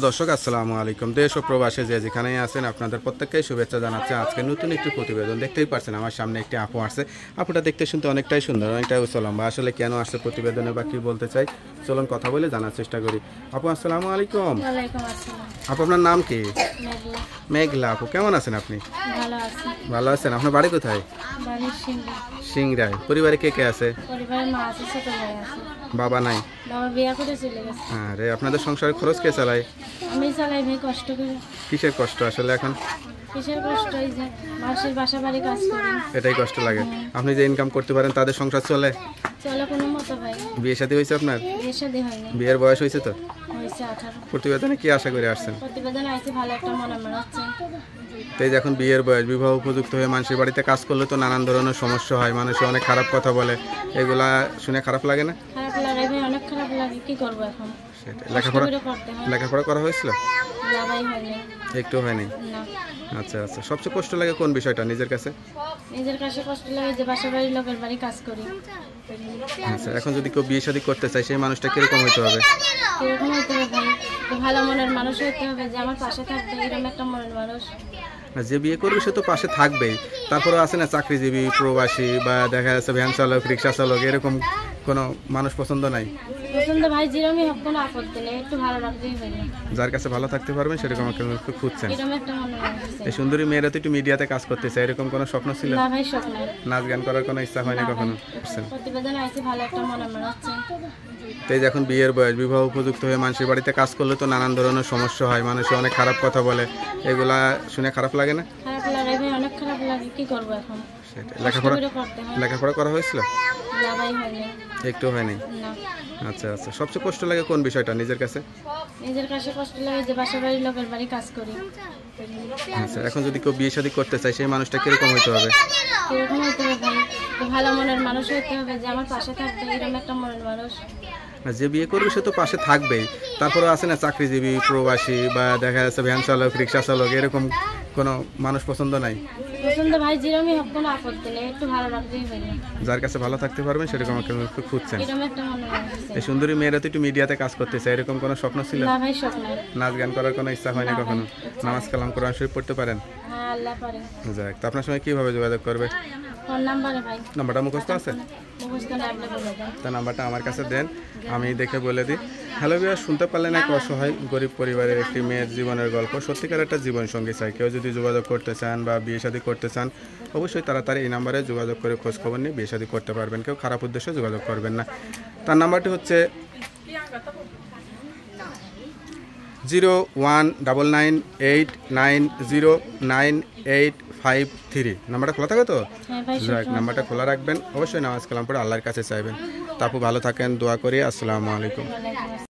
দর্শক আসসালামু আলাইকুম। দেশ ও প্রবাসে যে যেখানেই আছেন আপনাদের প্রত্যেককেই শুভেচ্ছা জানাচ্ছি। আজকে নতুন একটি প্রতিবেদন দেখতেই পাচ্ছেন আমার সামনে একটি আপু আসছে। আপুটা দেখতে শুনতে অনেকটাই সুন্দর, অনেকটাই উচ্চলম্বা। আসলে কেন আসছে প্রতিবেদনে বা কি বলতে চাই চলুন কথা বলে জানার চেষ্টা করি। আপু আসসালামু আলাইকুম। ওয়ালাইকুম আসসালাম। আপু আপনার নাম কি? মেঘলা। মেঘলা। আপু কেমন আছেন আপনি? ভালো আছি। ভালো আছেন। আপনার বাড়ি কোথায়? বাড়ি সিংড়া। সিংড়ায়। পরিবারে কে কে আছে? পরিবারে মা আছে, ছোট ভাই আছে। বাবা নাই? বাবা বিয়া করে চলে গেছে। আরে আপনাদের সংসারের খরচ কে চালায়? আমি চালাই ভাই কষ্ট করে। কিসের কষ্ট আসলে এখন? কিসের কষ্ট? এই যে মানুষের বাসা বাড়ি কাজ করি, এটাই কষ্ট লাগে। আপনি যে ইনকাম করতে পারেন তাদের সংসার চলে? চলে কোনো মতো ভাই। বিয়ে শাদী হয়েছে আপনার? বিয়ে শাদী হয়নি, বিয়ের বয়স হয়েছে তো? হয়েছে 18। প্রতিবেদনে কি আশা করে আসছেন? প্রতিবেদন আইছে ভালো একটা মনে হচ্ছে। তো এই যে এখন বিয়ের বয়স, বিবাহ উপযুক্ত হয়ে মানুষের বাড়িতে কাজ করলে তো নানান ধরনের সমস্যা হয়, মানুষ অনেক খারাপ কথা বলে, এগুলা শুনে খারাপ লাগে না? খারাপ লাগে ভাই, অনেক খারাপ লাগে। কি করবো এখন? সেটাই। কষ্ট করে করতে হয়। লেখাপড়া করা হয়েছিল? না ভাই হয়নি। একটু হয়নি? না। আচ্ছা আচ্ছা। সবচেয়ে কষ্ট লাগে কোন বিষয়টা নিজের কাছে? নিজের কাছে কষ্ট লাগে যে বাসা বাড়ির লোকের বাড়ি কাজ করি। আচ্ছা, এখন যদি কেউ বিয়ে শাদী করতে চায় সেই মানুষটা কিরকম হইতে হবে? এরকম হইতে হবে ভাই, তো ভালো মনের মানুষ হইতে হবে যে আমার পাশে থাকবে, এরকম একটা মনের মানুষ। না, যে বিয়ে করবে সে তো পাশে থাকবেই, তারপরে আছে না চাকরিজীবী, প্রবাসী বা দেখা যাচ্ছে ভ্যান চালক, রিক্সা চালক, এরকম কোনো মানুষ পছন্দ নাই? পছন্দ ভাই যেরকমই হোক, কোনো আপত্তি নেই, একটু ভালো রাখতেই হবে। যার কাছে ভালো থাকতে পারবেন সেরকম একটা একটু খুঁজছেন। এরকম একটা মনের মানুষ। এই সুন্দরী মেয়েরা তো একটু মিডিয়াতে কাজ করতে চায়, এরকম কোনো স্বপ্ন ছিল? না ভাই, শখ নাই। নাচ গান করার কোনো ইচ্ছা হয়নি না ভাই। কখনো? বুঝছেন? প্রতিবেদন আইছে ভালো একটা মনের মানুষ। তো এই যে এখন বিয়ের বয়স, বিবাহ উপযুক্ত হয়ে মানুষের বাড়িতে কাজ করলে তো নানান ধরনের সমস্যা হয়, মানুষ অনেক খারাপ কথা বলে, এগুলা শুনে খারাপ লাগে না? খারাপ লাগে ভাই, অনেক খারাপ লাগে। কি করবো এখন? সেটাই। কষ্ট করে করতে হয়। লেখাপড়া করা হয়েছিল? না ভাই হয়নি। একটু হয়নি? না। আচ্ছা আচ্ছা। সবচেয়ে কষ্ট লাগে কোন বিষয়টা নিজের কাছে? নিজের কাছে কষ্ট লাগে যে বাসা বাড়ির লোকের বাড়ি কাজ করি। আচ্ছা, এখন যদি কেউ বিয়ে শাদী করতে চায় সেই মানুষটা কিরকম হইতে হবে? এরকম হইতে হবে ভাই, তো ভালো মনের মানুষ হইতে হবে যে আমার পাশে থাকবে, এরকম একটা মনের মানুষ। না, যে বিয়ে করবে সে তো পাশে থাকবেই, তারপরে আছে না চাকরিজীবী, প্রবাসী বা দেখা যাচ্ছে ভ্যান চালক, রিক্সা চালক, এরকম কোনো মানুষ পছন্দ নাই? পছন্দ ভাই যেরকমই হোক, কোনো আপত্তি নেই, একটু ভালো রাখতেই হবে। যার কাছে ভালো থাকতে পারবেন সেরকম একটা একটু খুঁজছেন। এরকম একটা মনের মানুষ। এই সুন্দরী মেয়েরা তো একটু মিডিয়াতে কাজ করতে চায়, এরকম কোনো স্বপ্ন ছিল? না ভাই, শখ নাই। নাচ গান করার কোনো ইচ্ছা হয়নি না ভাই। কখনো? নামাজ কালাম কোরআন শরীফ পড়তে পারেন? হ্যাঁ, আল্লাহ পারে। যাক, তো আপনার সঙ্গে কিভাবে যোগাযোগ করবে? ফোন নাম্বারে ভাই। নাম্বারটা মুখস্থ আছে? মুখস্থ না, আপনি বলে দেন। তার নাম্বারটা আমার কাছে দেন, আমি দেখে বলে দিই। হ্যালো ভিউয়ার, শুনতে পারলেন এক অসহায় গরিব পরিবারের একটি মেয়ের জীবনের গল্প। সত্যিকার একটা জীবনসঙ্গী চাই। কেউ যদি যোগাযোগ করতে চান বা বিয়ে শাদী করতে চান অবশ্যই তাড়াতাড়ি এই নাম্বারে যোগাযোগ করে খোঁজখবর নিয়ে বিয়ে শাদী করতে পারবেন। কেউ খারাপ উদ্দেশ্যে যোগাযোগ করবেন না। তার নাম্বারটি হচ্ছে 019989098553। নাম্বারটা খোলা থাকে তো? হ্যাঁ ভাই, যাক, নাম্বারটা খোলা রাখবেন। অবশ্যই নামাজ কালাম পড়ে আল্লাহর কাছে চাইবেন। তা আপু ভালো থাকেন, দোয়া করি। আসসালামু আলাইকুম। ওয়ালাইকুম আসসালাম।